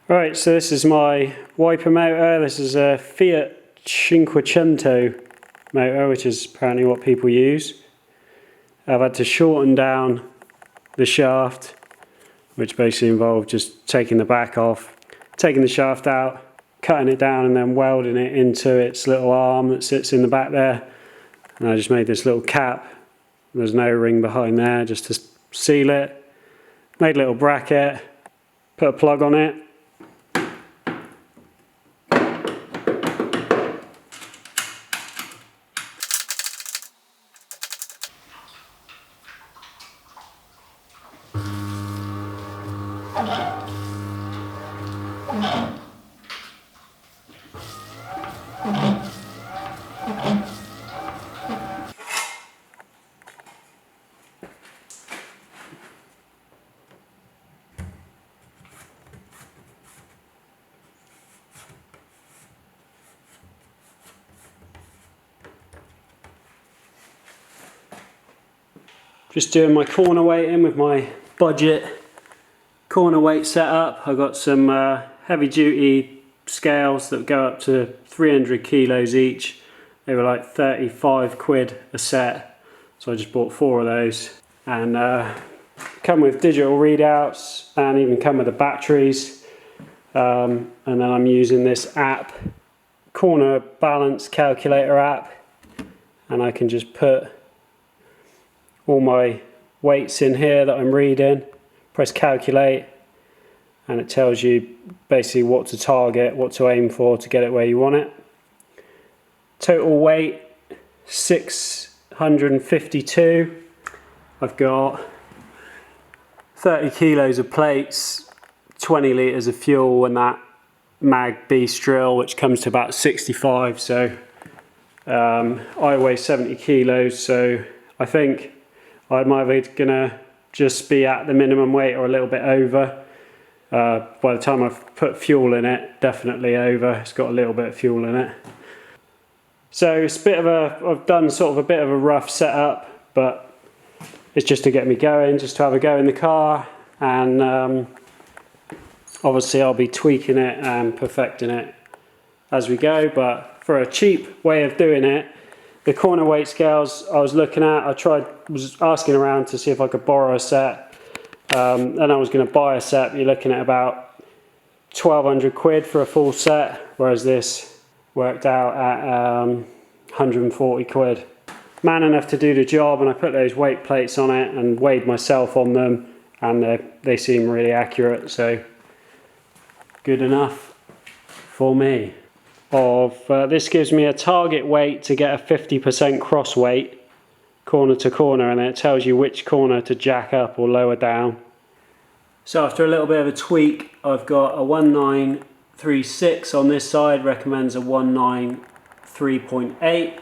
Right, so this is my wiper motor. This is a Fiat 500 motor, which is apparently what people use. I've had to shorten down the shaft, which basically involved just taking the back off, taking the shaft out, cutting it down and then welding it into its little arm that sits in the back there. And I just made this little cap. There's no ring behind there just to seal it. Made a little bracket, put a plug on it. Just doing my corner weighting with my budget corner weight setup. I've got some heavy duty scales that go up to 300 kilos each. They were like 35 quid a set, so I just bought 4 of those, and come with digital readouts and even come with the batteries. And then I'm using this app, corner balance calculator app, and I can just put all my weights in here that I'm reading, press calculate, and it tells you basically what to target, what to aim for to get it where you want it. Total weight 652. I've got 30 kilos of plates, 20 litres of fuel, and that mag beast drill, which comes to about 65. So I weigh 70 kilos, so I think I'm either gonna just be at the minimum weight or a little bit over. By the time I've put fuel in it, definitely over. It's got a little bit of fuel in it. So it's a bit of I've done sort of a bit of a rough setup, but it's just to get me going, just to have a go in the car, and obviously I'll be tweaking it and perfecting it as we go. But for a cheap way of doing it, the corner weight scales I was looking at, was asking around to see if I could borrow a set. And I was going to buy a set. You're looking at about 1,200 quid for a full set, whereas this worked out at 140 quid. Man enough to do the job, and I put those weight plates on it and weighed myself on them, and they seem really accurate, so good enough for me. This gives me a target weight to get a 50% cross weight corner to corner, and then it tells you which corner to jack up or lower down. So after a little bit of a tweak, I've got a 1936 on this side, recommends a 193.8.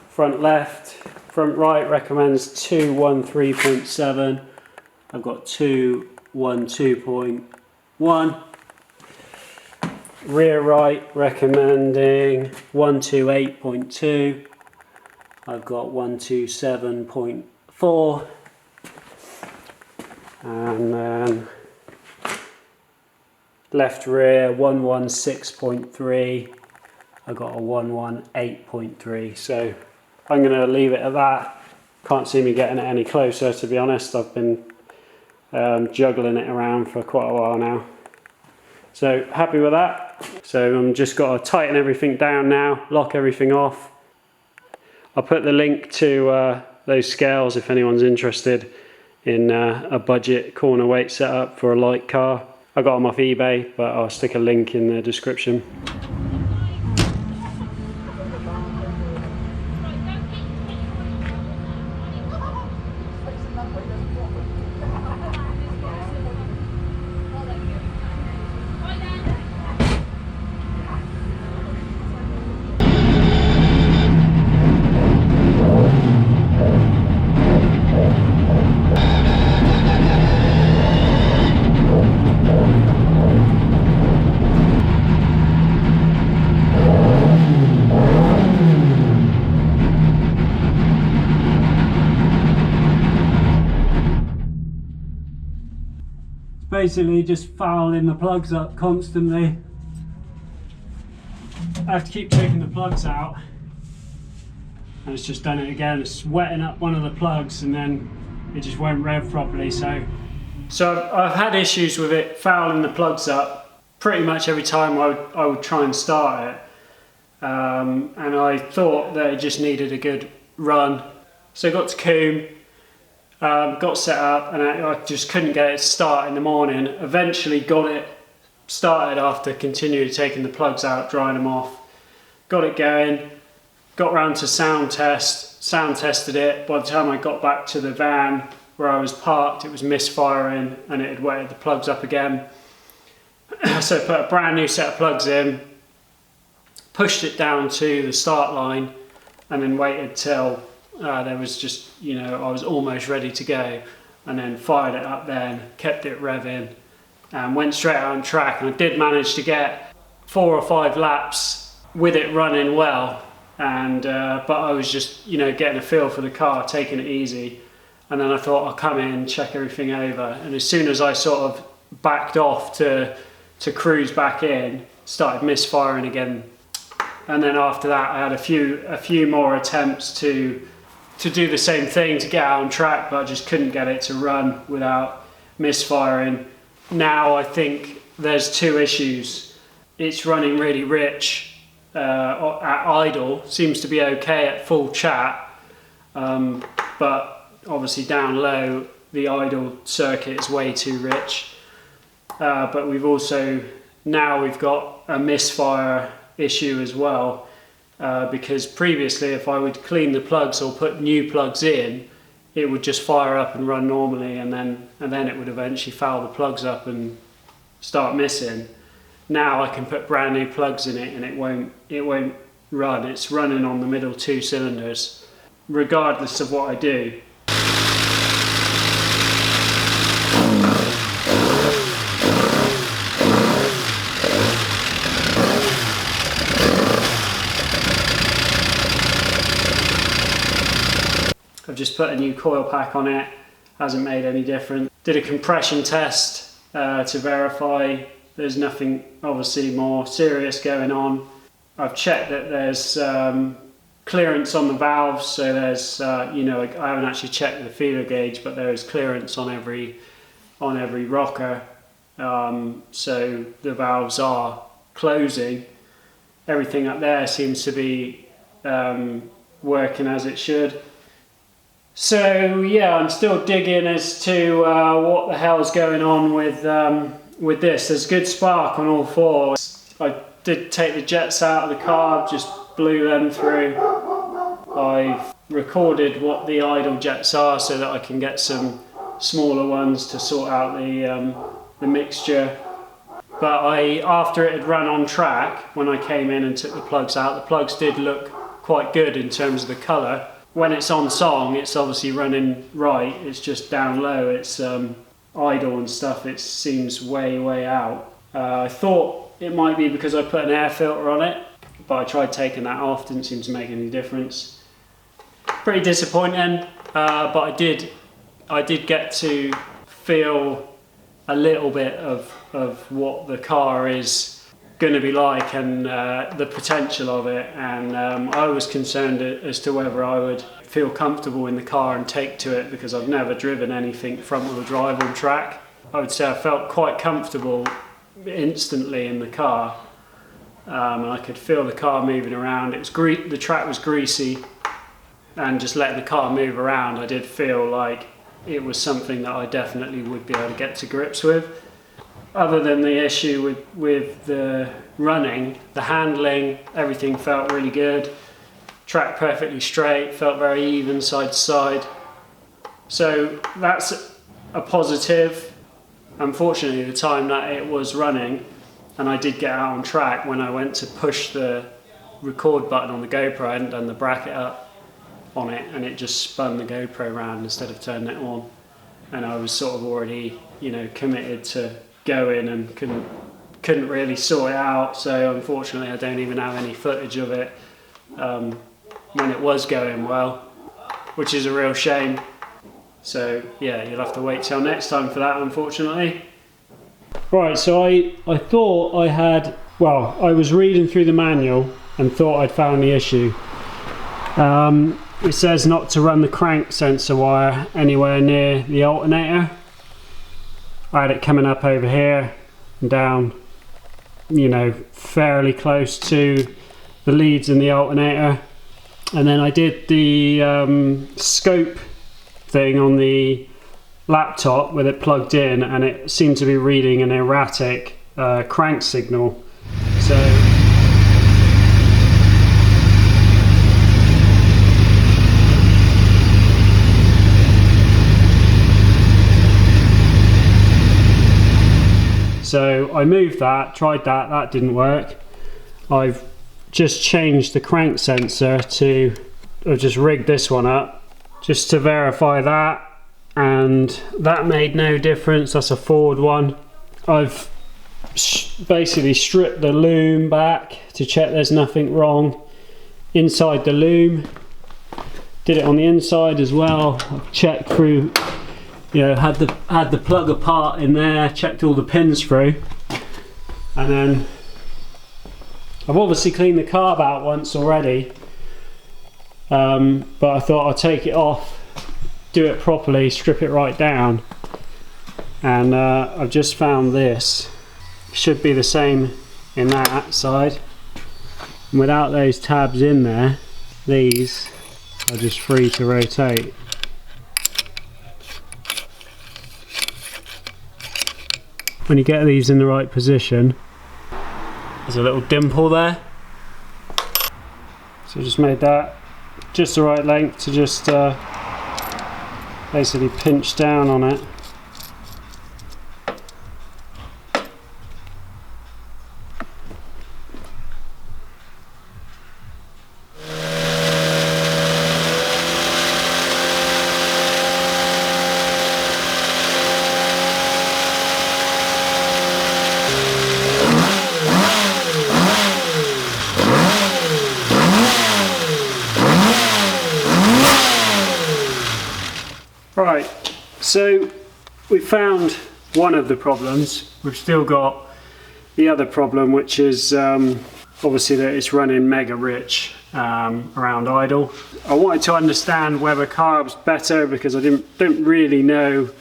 Front left, front right recommends 213.7. I've got 212.1. Rear right recommending 128.2. I've got 127.4, and then left rear 116.3. I've got a 118.3. So I'm going to leave it at that. Can't see me getting it any closer, to be honest. I've been juggling it around for quite a while now. So happy with that. So I'm just got to tighten everything down now, lock everything off. I'll put the link to those scales if anyone's interested in a budget corner weight setup for a light car. I got them off eBay, but I'll stick a link in the description. Basically just fouling the plugs up constantly. I have to keep taking the plugs out, and it's just done it again. It's wetting up one of the plugs and then it just won't rev properly. So I've had issues with it fouling the plugs up pretty much every time I would try and start it, and I thought that it just needed a good run. So I got to Coombe, got set up, and I just couldn't get it to start in the morning. Eventually got it started after continually taking the plugs out, drying them off. Got it going, got round to sound tested it. By the time I got back to the van where I was parked, it was misfiring and it had wetted the plugs up again. So I put a brand new set of plugs in, pushed it down to the start line, and then waited till there was just, I was almost ready to go, and then fired it up then, kept it revving, and went straight out on track. And I did manage to get 4 or 5 laps with it running well, and but I was just, getting a feel for the car, taking it easy. And then I thought I'll come in, check everything over, and as soon as I sort of backed off to cruise back in, started misfiring again. And then after that I had a few more attempts to do the same thing, to get out on track, but I just couldn't get it to run without misfiring. Now I think there's 2 issues. It's running really rich at idle, seems to be okay at full chat, but obviously down low the idle circuit is way too rich. But we've got a misfire issue as well, because previously if I would clean the plugs or put new plugs in, it would just fire up and run normally, and then it would eventually foul the plugs up and start missing. Now I can put brand new plugs in it and it won't run. It's running on the middle 2 cylinders regardless of what I do. I've just put a new coil pack on it, hasn't made any difference. Did a compression test to verify there's nothing obviously more serious going on. I've checked that there's clearance on the valves, so there's I haven't actually checked the feeler gauge, but there is clearance on every rocker, so the valves are closing. Everything up there seems to be working as it should. So yeah, I'm still digging as to what the hell's going on with this. There's good spark on all 4. I did take the jets out of the car, just blew them through. I've recorded what the idle jets are so that I can get some smaller ones to sort out the mixture. But after it had run on track, when I came in and took the plugs out, the plugs did look quite good in terms of the colour. When it's on song, it's obviously running right, it's just down low, it's idle and stuff, it seems way out. I thought it might be because I put an air filter on it, but I tried taking that off, didn't seem to make any difference. Pretty disappointing, but I did get to feel a little bit of what the car is going to be like, and the potential of it, and I was concerned as to whether I would feel comfortable in the car and take to it, because I've never driven anything front wheel drive on track. I would say I felt quite comfortable instantly in the car, and I could feel the car moving around. The track was greasy, and just letting the car move around, I did feel like it was something that I definitely would be able to get to grips with. Other than the issue with the running, the handling, everything felt really good. Track perfectly straight, felt very even side to side. So that's a positive. Unfortunately, the time that it was running and I did get out on track, when I went to push the record button on the GoPro, I hadn't done the bracket up on it, and it just spun the GoPro around instead of turning it on. And I was sort of already, you know, committed to go in and couldn't really sort it out. So unfortunately, I don't even have any footage of it when it was going well, which is a real shame. So yeah, you'll have to wait till next time for that, unfortunately. Right, so I thought I had, well, I was reading through the manual and thought I'd found the issue. It says not to run the crank sensor wire anywhere near the alternator. I had it coming up over here and down, you know, fairly close to the leads in the alternator. And then I did the scope thing on the laptop with it plugged in, and it seemed to be reading an erratic crank signal. So I moved that, tried that, that didn't work. I've just changed the crank sensor to, I've just rigged this one up just to verify that, and that made no difference. That's a forward one. I've basically stripped the loom back to check there's nothing wrong inside the loom. Did it on the inside as well. I've checked through, you know, had the plug apart in there, checked all the pins through, and then I've obviously cleaned the carb out once already, but I thought I'd take it off, do it properly, strip it right down, and I've just found this. Should be the same in that side. And without those tabs in there, these are just free to rotate. When you get these in the right position, there's a little dimple there. So I just made that just the right length to just basically pinch down on it. Right, so we found one of the problems. We've still got the other problem, which is obviously that it's running mega rich around idle. I wanted to understand whether carb's better because I didn't really know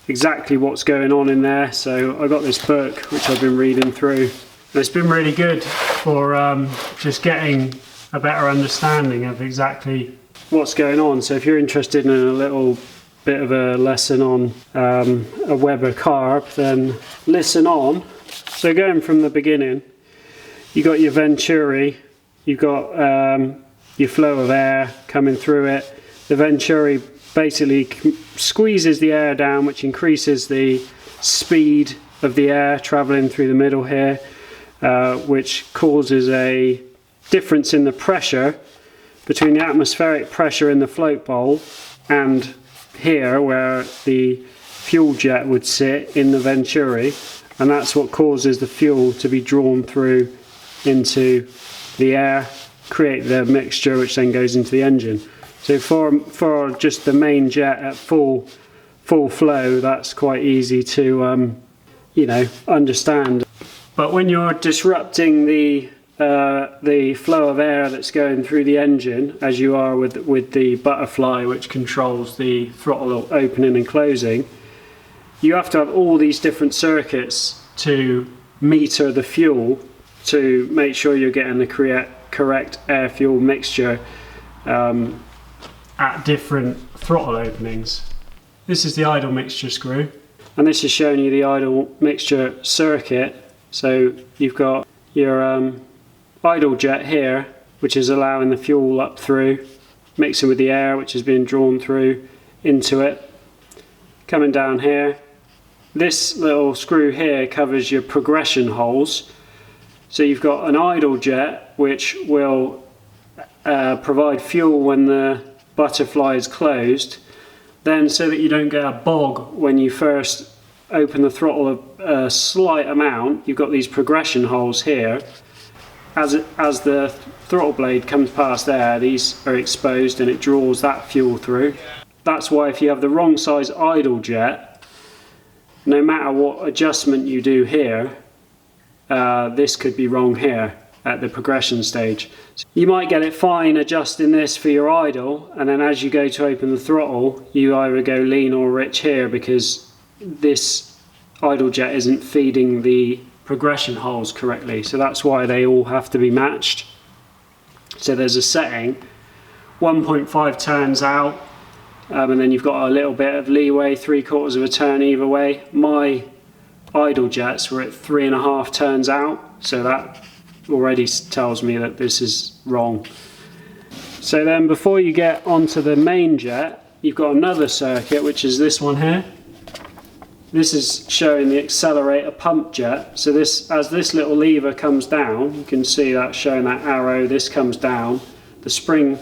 exactly what's going on in there. So I got this book which I've been reading through, and it's been really good for just getting a better understanding of exactly what's going on. So if you're interested in a little bit of a lesson on a Weber carb, then listen on. So going from the beginning, you got your venturi, you've got your flow of air coming through it. The venturi basically squeezes the air down, which increases the speed of the air traveling through the middle here, which causes a difference in the pressure between the atmospheric pressure in the float bowl and here where the fuel jet would sit in the venturi, and that's what causes the fuel to be drawn through into the air, create the mixture which then goes into the engine. So for just the main jet at full flow, that's quite easy to you know, understand. But when you're disrupting the flow of air that's going through the engine, as you are with the butterfly, which controls the throttle opening and closing, you have to have all these different circuits to meter the fuel to make sure you're getting the correct air fuel mixture at different throttle openings. This is the idle mixture screw, and this is showing you the idle mixture circuit. So you've got your idle jet here, which is allowing the fuel up through, mixing with the air which is being drawn through into it. Coming down here, this little screw here covers your progression holes. So you've got an idle jet which will provide fuel when the butterfly is closed. Then, so that you don't get a bog when you first open the throttle a slight amount, you've got these progression holes here. As the throttle blade comes past there, these are exposed and it draws that fuel through. That's why if you have the wrong size idle jet, no matter what adjustment you do here, this could be wrong here at the progression stage. So you might get it fine adjusting this for your idle, and then as you go to open the throttle, you either go lean or rich here because this idle jet isn't feeding the progression holes correctly. So that's why they all have to be matched. So there's a setting, 1.5 turns out, and then you've got a little bit of leeway, 3/4 of a turn either way. My idle jets were at 3.5 turns out, so that already tells me that this is wrong. So then before you get onto the main jet, you've got another circuit, which is this one here. This is showing the accelerator pump jet. So this, as this little lever comes down, you can see that showing that arrow, this comes down. The spring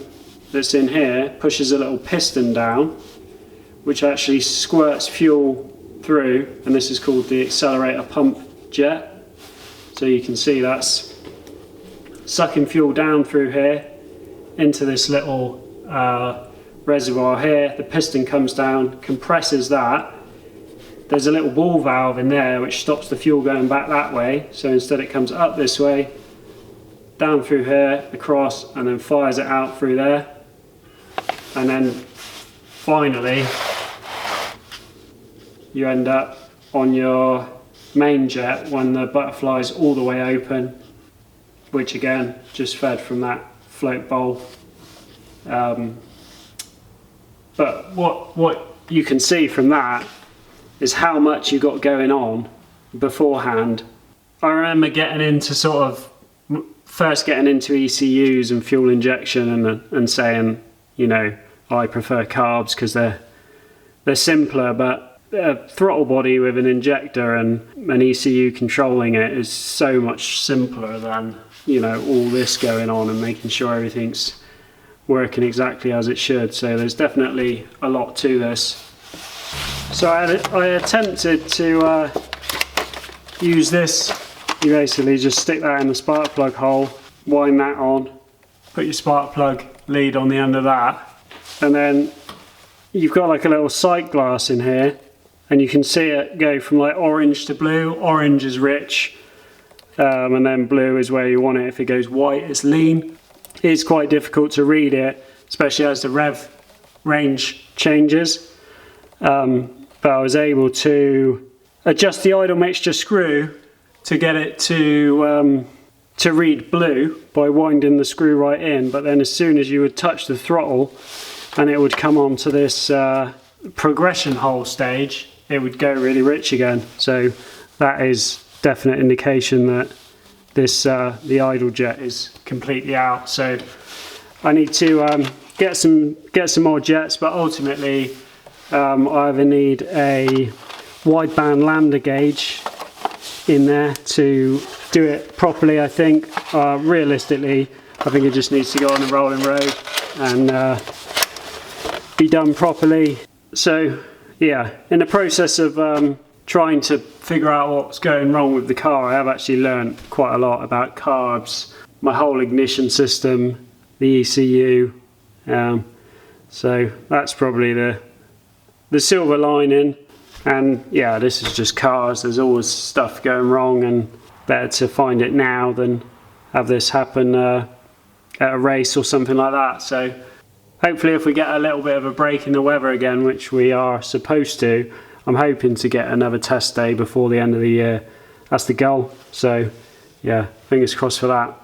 that's in here pushes a little piston down, which actually squirts fuel through, and this is called the accelerator pump jet. So you can see that's sucking fuel down through here into this little reservoir here. The piston comes down, compresses that. There's a little ball valve in there which stops the fuel going back that way, so instead it comes up this way, down through here, across, and then fires it out through there. And then finally you end up on your main jet when the butterfly is all the way open, which again just fed from that float bowl. But what you can see from that is how much you got going on beforehand. I remember getting into first getting into ECUs and fuel injection and saying, you know, I prefer carbs because they're simpler, but a throttle body with an injector and an ECU controlling it is so much simpler than, you know, all this going on and making sure everything's working exactly as it should. So there's definitely a lot to this. So I attempted to use this. You basically just stick that in the spark plug hole, wind that on, put your spark plug lead on the end of that, and then you've got like a little sight glass in here, and you can see it go from like orange to blue. Orange is rich, and then blue is where you want it. If it goes white, it's lean. It's quite difficult to read it, especially as the rev range changes. But I was able to adjust the idle mixture screw to get it to read blue by winding the screw right in. But then as soon as you would touch the throttle and it would come onto this progression hole stage, it would go really rich again. So that is definite indication that this the idle jet is completely out. So I need to get some more jets, but ultimately I either need a wideband lambda gauge in there to do it properly. I think realistically I think it just needs to go on the rolling road and be done properly. So yeah, in the process of trying to figure out what's going wrong with the car, I have actually learned quite a lot about carbs, my whole ignition system, the ECU. So that's probably the silver lining. And yeah, this is just cars. There's always stuff going wrong, and better to find it now than have this happen at a race or something like that. So hopefully if we get a little bit of a break in the weather again, which we are supposed to, I'm hoping to get another test day before the end of the year. That's the goal. So yeah, fingers crossed for that.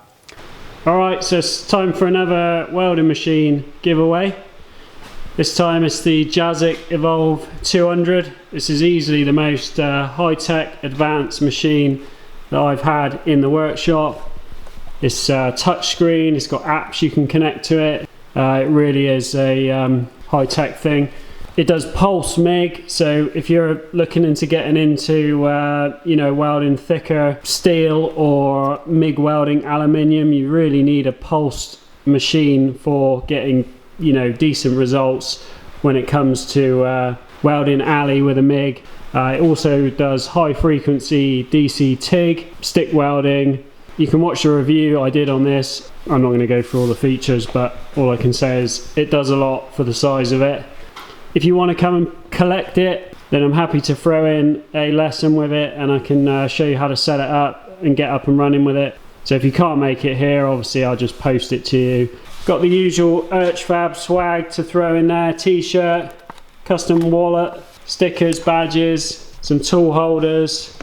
All right, so it's time for another welding machine giveaway. This time it's the Jazik Evolve 200. This is easily the most high-tech advanced machine that I've had in the workshop. It's touchscreen, it's got apps you can connect to it. It really is a high-tech thing. It does pulse MIG, so if you're looking into getting into you know, welding thicker steel or MIG welding aluminium, you really need a pulsed machine for getting, you know, decent results when it comes to welding alley with a MIG. It also does high frequency DC TIG, stick welding. You can watch the review I did on this. I'm not going to go through all the features, but all I can say is it does a lot for the size of it. If you want to come and collect it, then I'm happy to throw in a lesson with it, and I can show you how to set it up and get up and running with it. So if you can't make it here, obviously I'll just post it to you. Got the usual Urchfab swag to throw in there: t-shirt, custom wallet, stickers, badges, some tool holders.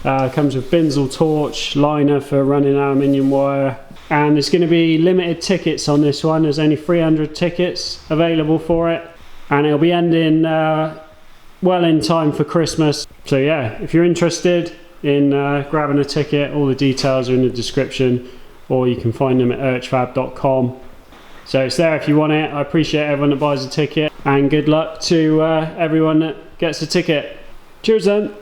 Comes with Binzel torch, liner for running aluminium wire, and there's going to be limited tickets on this one. There's only 300 tickets available for it, and it'll be ending well in time for Christmas. So yeah, if you're interested in grabbing a ticket, all the details are in the description, or you can find them at urchfab.com. So it's there if you want it. I appreciate everyone that buys a ticket, and good luck to everyone that gets a ticket. Cheers then.